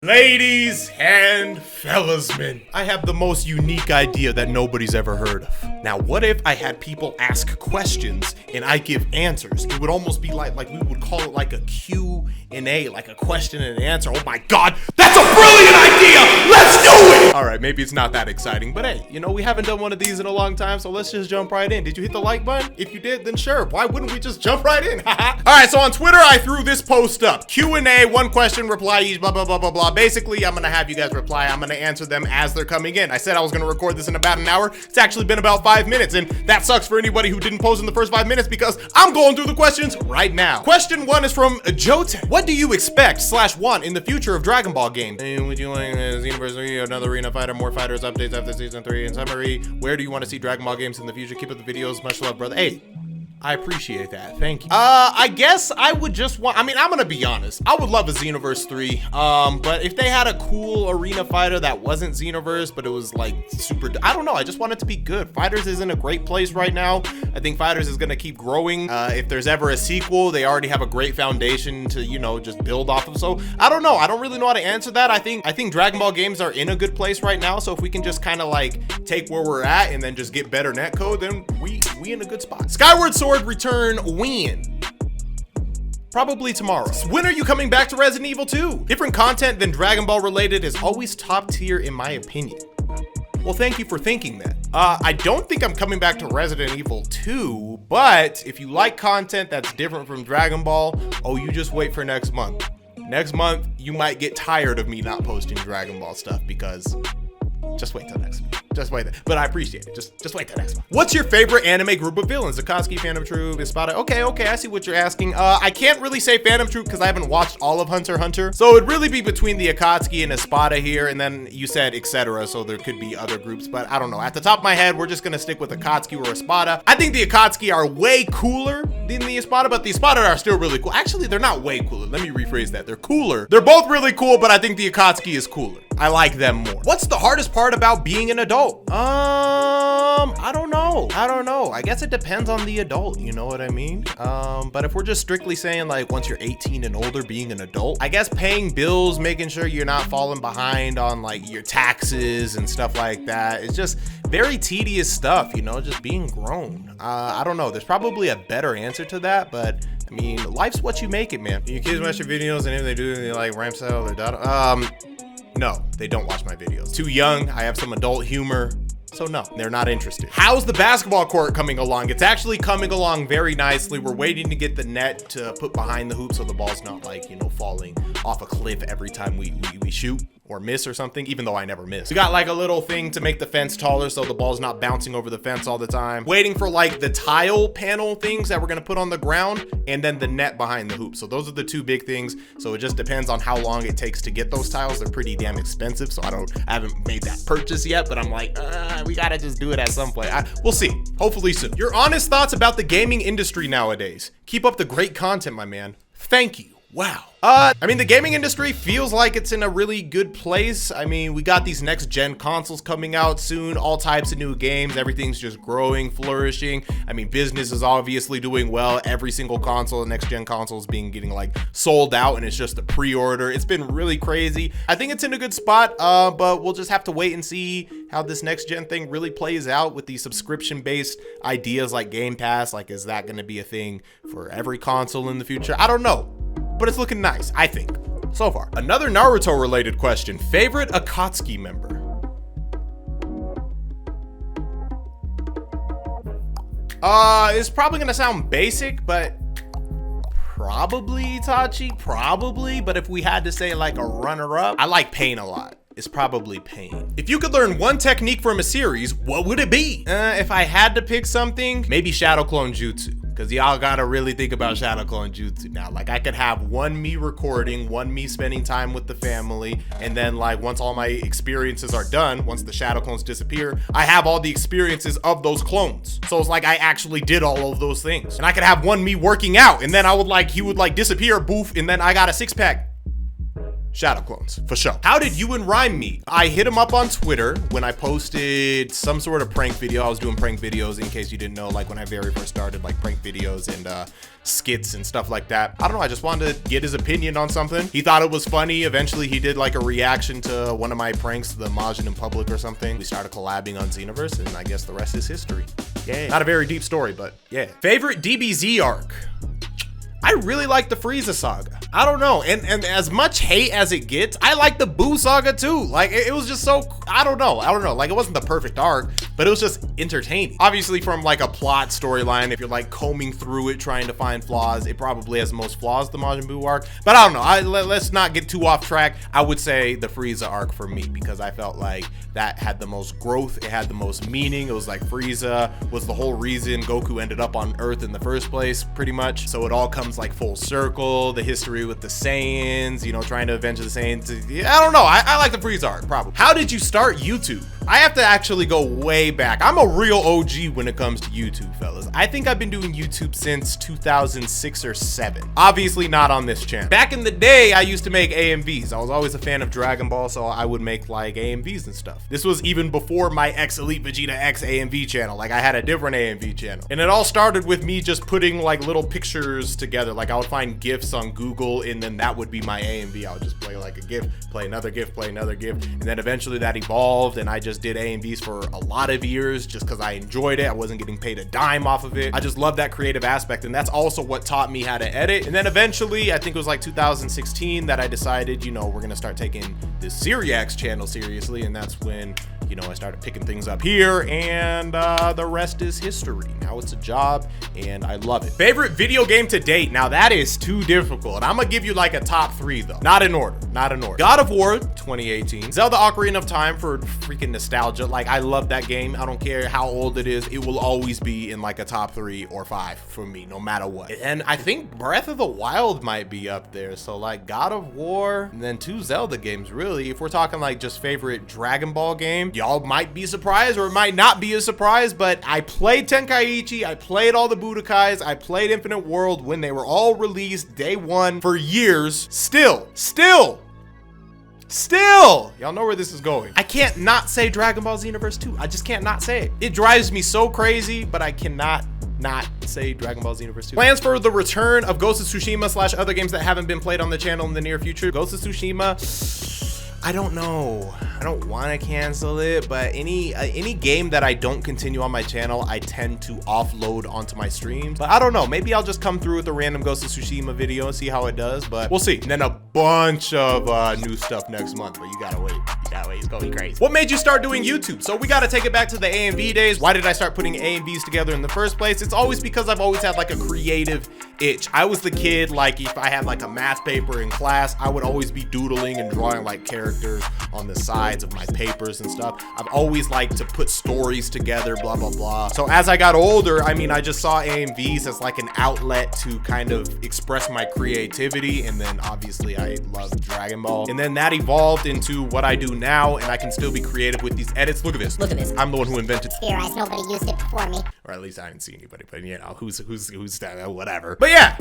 Ladies and fellas, men, I have the most unique idea that nobody's ever heard of. Now, what if I had people ask questions and I give answers? It would almost be like we would call it like a Q&A, like a question and answer. Oh my God, that's a brilliant idea! Let's do it! All right, maybe it's not that exciting, but hey, you know, we haven't done one of these in a long time, so let's just jump right in. Did you hit the like button? If you did, then sure. Why wouldn't we just jump right in? All right, so on Twitter, I threw this post up. Q&A, one question, reply each, blah, blah, blah, blah, blah. Basically, I'm gonna have you guys reply. I'm gonna answer them as they're coming in. I said I was gonna record this in about an hour. It's actually been about 5 minutes, and that sucks for anybody who didn't post in the first 5 minutes because I'm going through the questions right now. Question 1 is from Jote. What do you expect / want in the future of Dragon Ball games? And would you like Xenoverse 3, another arena fighter, more fighters, updates after season 3? In summary, where do you want to see Dragon Ball games in the future? Keep up the videos. Much love, brother. Hey, I appreciate that. Thank you. I guess I would just want, I'm gonna be honest. I would love a Xenoverse 3. But if they had a cool arena fighter that wasn't Xenoverse, but it was like super, I don't know. I just want it to be good. Fighters is in a great place right now. I think Fighters is gonna keep growing. If there's ever a sequel, they already have a great foundation to, you know, just build off of. So I don't know. I don't really know how to answer that. I think Dragon Ball games are in a good place right now. So if we can just kind of like take where we're at and then just get better netcode, then we in a good spot. Skyward Sword return when? Probably tomorrow. When are you coming back to Resident Evil 2? Different content than Dragon Ball related is always top tier in my opinion. Well, thank you for thinking that. I don't think I'm coming back to Resident Evil 2, but if you like content that's different from Dragon Ball, oh, you just wait for next month. Next month, you might get tired of me not posting Dragon Ball stuff because just wait till next month. Just wait, but I appreciate it. Just wait till next one. What's your favorite anime group of villains? Akatsuki, Phantom Troop, Espada. Okay, I see what you're asking. I can't really say Phantom Troop because I haven't watched all of Hunter x Hunter. So it'd really be between the Akatsuki and Espada here, and then you said etc. So there could be other groups, but I don't know. At the top of my head, we're just gonna stick with Akatsuki or Espada. I think the Akatsuki are way cooler than the Espada, but the Espada are still really cool. Actually, they're not way cooler. Let me rephrase that. They're cooler. They're both really cool, but I think the Akatsuki is cooler. I like them more. What's the hardest part about being an adult? I don't know. I guess it depends on the adult, you know what I mean? But if we're just strictly saying like once you're 18 and older, being an adult, I guess paying bills, making sure you're not falling behind on like your taxes and stuff like that. It's just very tedious stuff, you know, just being grown. I don't know. There's probably a better answer to that, but I mean, life's what you make it, man. Your kids watch your videos and if they do, they like ramp sell their data. No, they don't watch my videos. Too young. I have some adult humor. So no, they're not interested. How's the basketball court coming along? It's actually coming along very nicely. We're waiting to get the net to put behind the hoop so the ball's not like, you know, falling off a cliff every time we shoot or miss or something, even though I never miss. We got like a little thing to make the fence taller so the ball's not bouncing over the fence all the time. Waiting for like the tile panel things that we're gonna put on the ground and then the net behind the hoop. So those are the two big things. So it just depends on how long it takes to get those tiles. They're pretty damn expensive. So I haven't made that purchase yet, but I'm like, we gotta just do it at some point. We'll see, hopefully soon. Your honest thoughts about the gaming industry nowadays. Keep up the great content, my man. Thank you. Wow. I mean, the gaming industry feels like it's in a really good place. I mean, we got these next gen consoles coming out soon, all types of new games. Everything's just growing, flourishing. I mean, business is obviously doing well. Every single console, next gen consoles getting like sold out and it's just a pre-order. It's been really crazy. I think it's in a good spot, but we'll just have to wait and see how this next gen thing really plays out with these subscription based ideas like Game Pass. Like, is that going to be a thing for every console in the future? I don't know. But it's looking nice, I think, so far. Another Naruto related question. Favorite Akatsuki member? It's probably gonna sound basic, but probably Itachi, probably. But if we had to say like a runner up, I like Pain a lot. It's probably Pain. If you could learn one technique from a series, what would it be? If I had to pick something, maybe Shadow Clone Jutsu. Because y'all gotta really think about Shadow Clone Jutsu now. Like, I could have one me recording, one me spending time with the family, and then like once all my experiences are done, once the Shadow Clones disappear, I have all the experiences of those clones. So it's like I actually did all of those things. And I could have one me working out, and then he would like disappear, boof, and then I got a 6-pack. Shadow clones, for sure. How did you and Rhyme meet? I hit him up on Twitter when I posted some sort of prank video. I was doing prank videos, in case you didn't know, like when I very first started, like prank videos and skits and stuff like that. I don't know, I just wanted to get his opinion on something. He thought it was funny. Eventually he did like a reaction to one of my pranks, the Majin in public or something. We started collabing on Xenoverse, and I guess the rest is history. Yeah, not a very deep story, but yeah. Favorite DBZ arc? I really like the Frieza saga. I don't know, and as much hate as it gets, I like the Boo saga too. Like it was just so, I don't know. Like it wasn't the perfect arc, but it was just entertaining. Obviously from like a plot storyline, if you're like combing through it, trying to find flaws, it probably has the most flaws, the Majin Buu arc. But I don't know, let's not get too off track. I would say the Frieza arc for me, because I felt like that had the most growth, it had the most meaning. It was like Frieza was the whole reason Goku ended up on Earth in the first place, pretty much. So it all comes like full circle, the history with the Saiyans, you know, trying to avenge the Saiyans. Yeah, I don't know, I like the Frieza arc, probably. How did you start YouTube? I have to actually go way back. I'm a real OG when it comes to YouTube, fellas. I think I've been doing YouTube since 2006 or 7. Obviously not on this channel. Back in the day, I used to make AMVs. I was always a fan of Dragon Ball, so I would make like AMVs and stuff. This was even before my X Elite Vegeta X AMV channel. Like I had a different AMV channel. And it all started with me just putting like little pictures together. Like I would find GIFs on Google, and then that would be my AMV. I would just play like a GIF, play another GIF, play another GIF. And then eventually that evolved, and I just did AMVs for a lot of years just because I enjoyed it. I wasn't getting paid a dime off of it. I just love that creative aspect, and that's also what taught me how to edit. And then eventually, I think it was like 2016 that I decided, you know, we're gonna start taking this SeeReax channel seriously, and that's when, you know, I started picking things up here, and the rest is history. Now it's a job, and I love it. Favorite video game to date? Now that is too difficult. I'm gonna give you like a top 3 though. Not in order, not in order. God of War 2018, Zelda Ocarina of Time for freaking nostalgia. Like I love that game. I don't care how old it is. It will always be in like a top 3 or 5 for me, no matter what. And I think Breath of the Wild might be up there. So like God of War, and then 2 Zelda games, really. If we're talking like just favorite Dragon Ball game, y'all might be surprised, or it might not be a surprise, but I played Tenkaichi, I played all the Budokais, I played Infinite World when they were all released day 1 for years. Still, y'all know where this is going. I can't not say Dragon Ball Xenoverse 2. I just can't not say it. It drives me so crazy, but I cannot not say Dragon Ball Xenoverse 2. Plans for the return of Ghost of Tsushima / other games that haven't been played on the channel in the near future. Ghost of Tsushima, I don't know. I don't want to cancel it, but any game that I don't continue on my channel, I tend to offload onto my streams. But I don't know, maybe I'll just come through with a random Ghost of Tsushima video and see how it does, but we'll see. And then a bunch of new stuff next month, but you gotta wait. It's gonna be crazy. What made you start doing YouTube? So we gotta take it back to the AMV days. Why did I start putting AMVs together in the first place? It's always because I've always had like a creative itch. I was the kid, like if I had like a math paper in class, I would always be doodling and drawing like characters on the sides of my papers and stuff. I've always liked to put stories together, blah, blah, blah. So as I got older, I mean, I just saw AMVs as like an outlet to kind of express my creativity. And then obviously I love Dragon Ball. And then that evolved into what I do now, and I can still be creative with these edits. Look at this. Look at this. I'm the one who invented SeeReax. Nobody used it before me. Or at least I didn't see anybody, but you know, who's that, whatever. But yeah,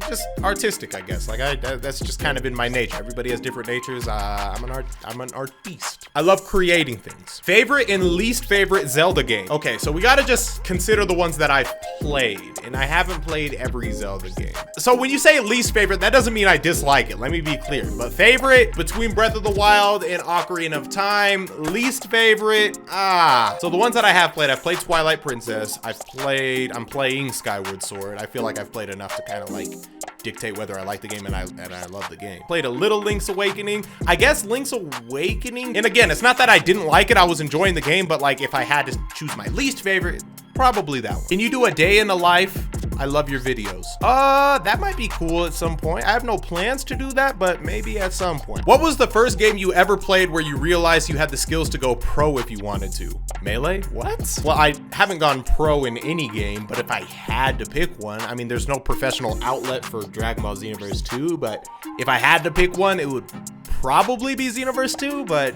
just artistic, I guess. Like that's just kind of in my nature. Everybody has different natures. I'm an artiste. I love creating things. Favorite and least favorite Zelda game. Okay, so we gotta just consider the ones that I've played, and I haven't played every Zelda game. So when you say least favorite, that doesn't mean I dislike it. Let me be clear. But favorite, between Breath of the Wild and Ocarina of Time. Least favorite, so the ones that I have played, I've played Twilight Princess. I'm playing Skyward Sword. I feel like I've played enough to kind of like dictate whether I like the game, and I love the game. Played a little Link's Awakening. I guess Link's Awakening, and again, it's not that I didn't like it, I was enjoying the game, but like if I had to choose my least favorite, probably that one. Can you do a day in the life? I love your videos. That might be cool at some point. I have no plans to do that, but maybe at some point. What was the first game you ever played where you realized you had the skills to go pro if you wanted to? Melee? What? Well, I haven't gone pro in any game, but if I had to pick one, I mean, there's no professional outlet for Dragon Ball Xenoverse 2, but if I had to pick one, it would probably be Xenoverse 2, but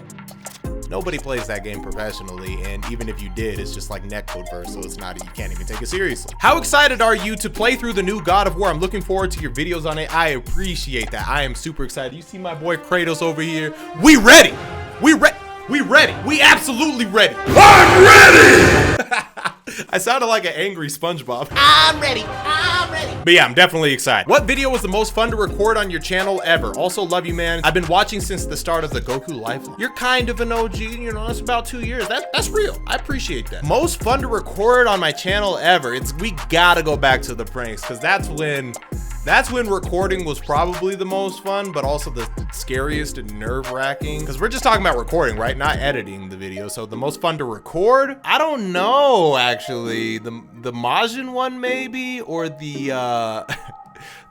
Nobody plays that game professionally, and even if you did, it's just like netcode verse, so it's not, you can't even take it seriously. How excited are you to play through the new God of War? I'm looking forward to your videos on it. I appreciate that. I am super excited. You see my boy Kratos over here. We ready. We ready. We absolutely ready. I'm ready. I sounded like an angry SpongeBob. I'm ready. But yeah, I'm definitely excited. What video was the most fun to record on your channel ever? Also, love you, man. I've been watching since the start of the Goku Life. You're kind of an OG, you know, it's about 2 years. That's real. I appreciate that. Most fun to record on my channel ever. We gotta go back to the pranks, because that's when recording was probably the most fun, but also the scariest and nerve-wracking. Because we're just talking about recording, right? Not editing the video. So the most fun to record? I don't know, actually. The Majin one, maybe? Or the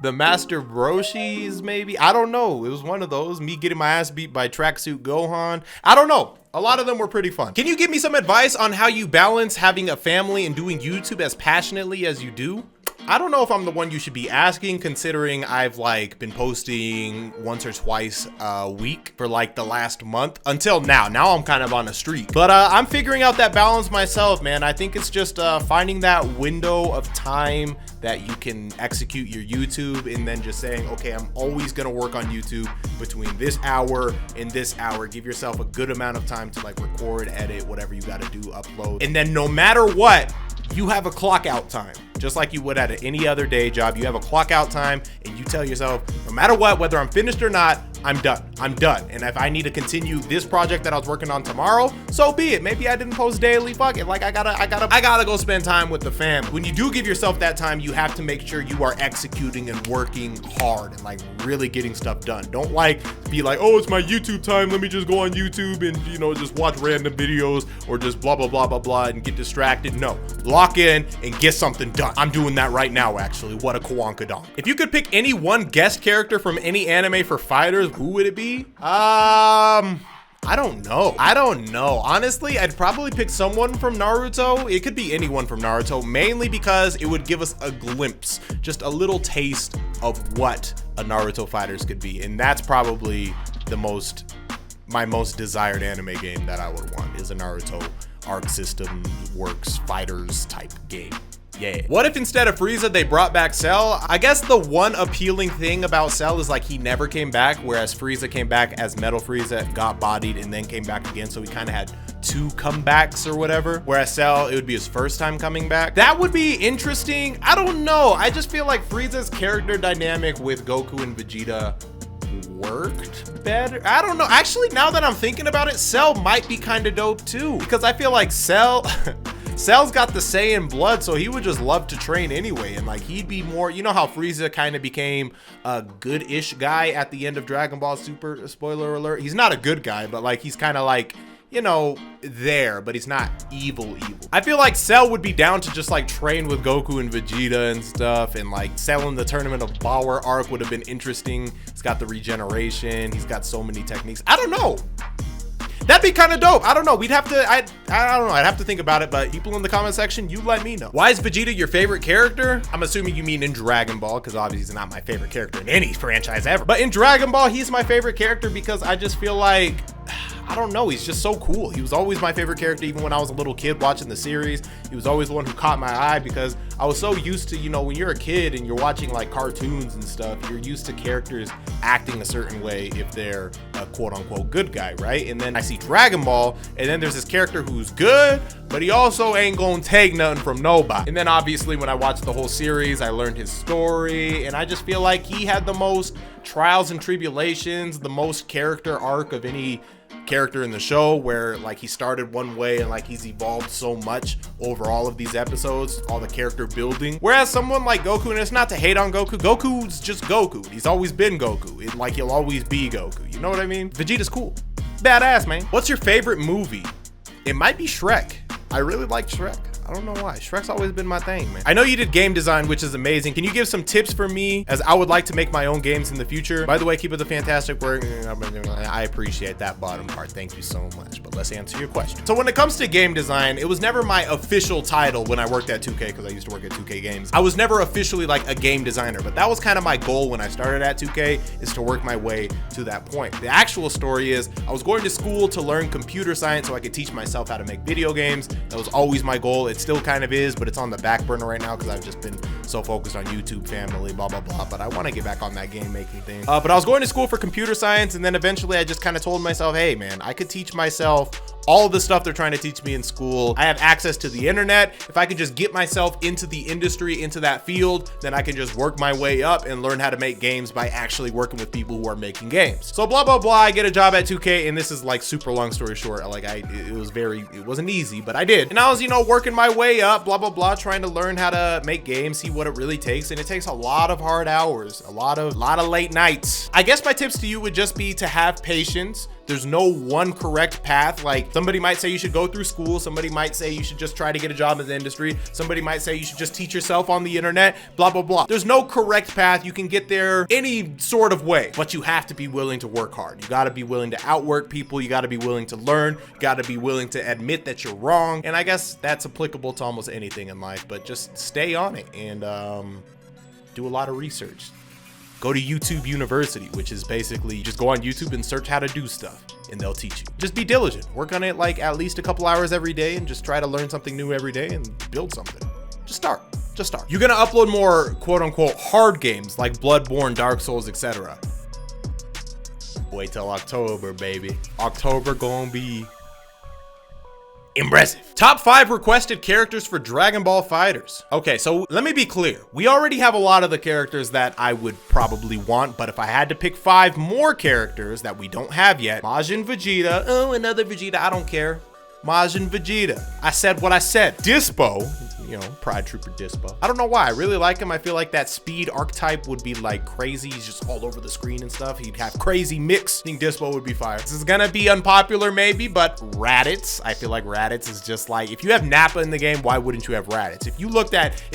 the Master Broshis, maybe? I don't know. It was one of those. Me getting my ass beat by Tracksuit Gohan. I don't know. A lot of them were pretty fun. Can you give me some advice on how you balance having a family and doing YouTube as passionately as you do? I don't know if I'm the one you should be asking, considering I've like been posting once or twice a week for like the last month until now. Now I'm kind of on a streak, but I'm figuring out that balance myself, man. I think it's just finding that window of time that you can execute your YouTube, and then just saying, okay, I'm always gonna work on YouTube between this hour and this hour. Give yourself a good amount of time to like record, edit, whatever you gotta do, upload. And then no matter what, you have a clock out time. Just like you would at any other day job, you have a clock out time, and you tell yourself, no matter what, whether I'm finished or not, I'm done. I'm done. And if I need to continue this project that I was working on tomorrow, so be it. Maybe I didn't post daily. Fuck it. Like I gotta go spend time with the fam. When you do give yourself that time, you have to make sure you are executing and working hard and like really getting stuff done. Don't like be like, oh, it's my YouTube time. Let me just go on YouTube and, you know, just watch random videos or just blah, blah, blah, blah, blah, and get distracted. No, lock in and get something done. I'm doing that right now, actually. What a kawankadon. If you could pick any one guest character from any anime for fighters, who would it be? I don't know. Honestly, I'd probably pick someone from Naruto. It could be anyone from Naruto, mainly because it would give us a glimpse, just a little taste of what a Naruto fighters could be. And that's probably my most desired anime game that I would want, is a Naruto arc system works fighters type game. Yeah. What if instead of Frieza, they brought back Cell? I guess the one appealing thing about Cell is like he never came back, whereas Frieza came back as Metal Frieza, got bodied, and then came back again. So he kind of had two comebacks or whatever. Whereas Cell, it would be his first time coming back. That would be interesting. I don't know. I just feel like Frieza's character dynamic with Goku and Vegeta worked better. I don't know. Actually, now that I'm thinking about it, Cell might be kind of dope too, because I feel like Cell's got the Saiyan blood, so he would just love to train anyway, and like he'd be more, you know how Frieza kind of became a good-ish guy at the end of Dragon Ball Super, spoiler alert. He's not a good guy, but like he's kind of like, you know, there, but he's not evil. I feel like Cell would be down to just like train with Goku and Vegeta and stuff, and like Cell in the Tournament of Power arc would have been interesting. He's got the regeneration, he's got so many techniques. I don't know. That'd be kind of dope. I don't know. We'd have to, I don't know. I'd have to think about it, but people in the comment section, you let me know. Why is Vegeta your favorite character? I'm assuming you mean in Dragon Ball, because obviously he's not my favorite character in any franchise ever. But in Dragon Ball, he's my favorite character because I just feel like, I don't know, he's just so cool. He was always my favorite character, even when I was a little kid watching the series. He was always the one who caught my eye because I was so used to, you know, when you're a kid and you're watching like cartoons and stuff, you're used to characters acting a certain way if they're a quote unquote good guy, right? And then I see Dragon Ball, and then there's this character who's good, but he also ain't gonna take nothing from nobody. And then obviously when I watched the whole series, I learned his story, and I just feel like he had the most trials and tribulations, the most character arc of any character in the show, where like he started one way and like he's evolved so much over all of these episodes, all the character building. Whereas someone like Goku, and it's not to hate on Goku, Goku's just Goku. He's always been Goku. Like he'll always be Goku. You know what I mean? Vegeta's cool. Badass, man. What's your favorite movie? It might be Shrek. I really like Shrek. I I don't know why. Shrek's always been my thing, man. I know you did game design, which is amazing. Can you give some tips for me, as I would like to make my own games in the future? By the way, keep up the fantastic work. I appreciate that bottom part. Thank you so much. But let's answer your question. So when it comes to game design, it was never my official title when I worked at 2K, because I used to work at 2K Games. I was never officially like a game designer, but that was kind of my goal when I started at 2K, is to work my way to that point. The actual story is I was going to school to learn computer science so I could teach myself how to make video games. That was always my goal. It still kind of is, but it's on the back burner right now because I've just been so focused on YouTube family, blah, blah, blah. But I want to get back on that game making thing. But I was going to school for computer science, and then eventually I just kind of told myself, hey man, I could teach myself all of the stuff they're trying to teach me in school. I have access to the internet. If I could just get myself into the industry, into that field, then I can just work my way up and learn how to make games by actually working with people who are making games. So blah, blah, blah, I get a job at 2K, and this is like super long story short. Like it wasn't easy, but I did. And I was, you know, working my way up, blah, blah, blah, trying to learn how to make games, see what it really takes. And it takes a lot of hard hours, a lot of late nights. I guess my tips to you would just be to have patience. There's no one correct path. Like somebody might say you should go through school. Somebody might say you should just try to get a job in the industry. Somebody might say you should just teach yourself on the internet, blah, blah, blah. There's no correct path. You can get there any sort of way, but you have to be willing to work hard. You got to be willing to outwork people. You got to be willing to learn. You got to be willing to admit that you're wrong. And I guess that's applicable to almost anything in life, but just stay on it and do a lot of research. Go to YouTube University, which is basically just go on YouTube and search how to do stuff and they'll teach you. Just be diligent. Work on it like at least a couple hours every day and just try to learn something new every day and build something. Just start. You're gonna upload more quote unquote hard games like Bloodborne, Dark Souls, etc. Wait till October, baby. October gonna be impressive. Top 5 requested characters for Dragon Ball FighterZ. Okay, so let me be clear. We already have a lot of the characters that I would probably want, but if I had to pick 5 more characters that we don't have yet, Majin Vegeta. Oh, another Vegeta, I don't care. Majin Vegeta. I said what I said. Dispo, you know, Pride Trooper Dispo. I don't know why, I really like him. I feel like that speed archetype would be like crazy. He's just all over the screen and stuff. He'd have crazy mix. I think Dispo would be fire. This is gonna be unpopular maybe, but Raditz. I feel like Raditz is just like, if you have Nappa in the game, why wouldn't you have Raditz? If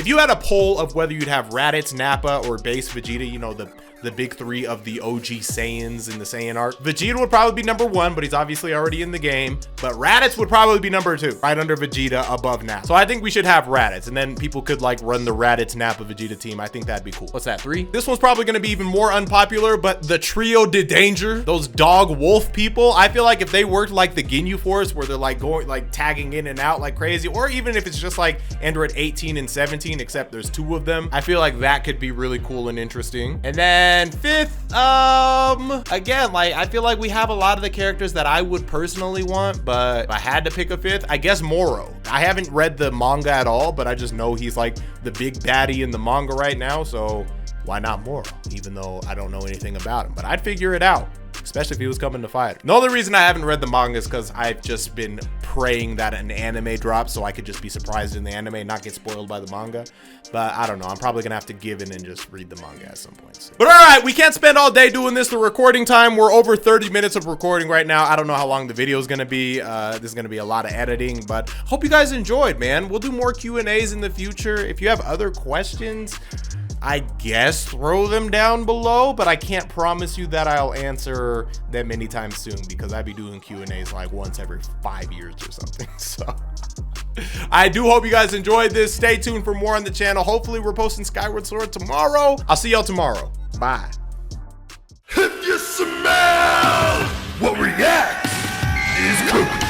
you had a poll of whether you'd have Raditz, Nappa, or base Vegeta, you know, the big 3 of the OG Saiyans in the Saiyan arc, Vegeta would probably be number 1, but he's obviously already in the game. But Raditz would probably be number 2, right under Vegeta, above Nappa. So I think we should have Raditz, and then people could like run the Raditz Nappa Vegeta team. I think that'd be cool. What's that, 3? This one's probably gonna be even more unpopular, but the Trio de Danger, those dog wolf people, I feel like if they worked like the Ginyu Force, where they're like going, like tagging in and out like crazy, or even if it's just like Android 18 and 17, except there's 2 of them, I feel like that could be really cool and interesting. And then 5th, again, like I feel like we have a lot of the characters that I would personally want, but if I had to pick a 5th, I guess Moro. I haven't read the manga at all, but I just know he's like the big baddie in the manga right now, so why not Moro? Even though I don't know anything about him, but I'd figure it out, especially if he was coming to fight. The only reason I haven't read the manga is because I've just been praying that an anime drops so I could just be surprised in the anime and not get spoiled by the manga. But I don't know, I'm probably gonna have to give in and just read the manga at some point soon. But all right, we can't spend all day doing this. The recording time, we're over 30 minutes of recording right now. I don't know how long the video is gonna be. This is gonna be a lot of editing, but hope you guys enjoyed, man. We'll do more Q&As in the future. If you have other questions, I guess throw them down below, but I can't promise you that I'll answer them anytime soon because I'd be doing Q&As like once every 5 years or something. So I do hope you guys enjoyed this. Stay tuned for more on the channel. Hopefully we're posting Skyward Sword tomorrow. I'll see y'all tomorrow. Bye. If you smell what reacts is cooking.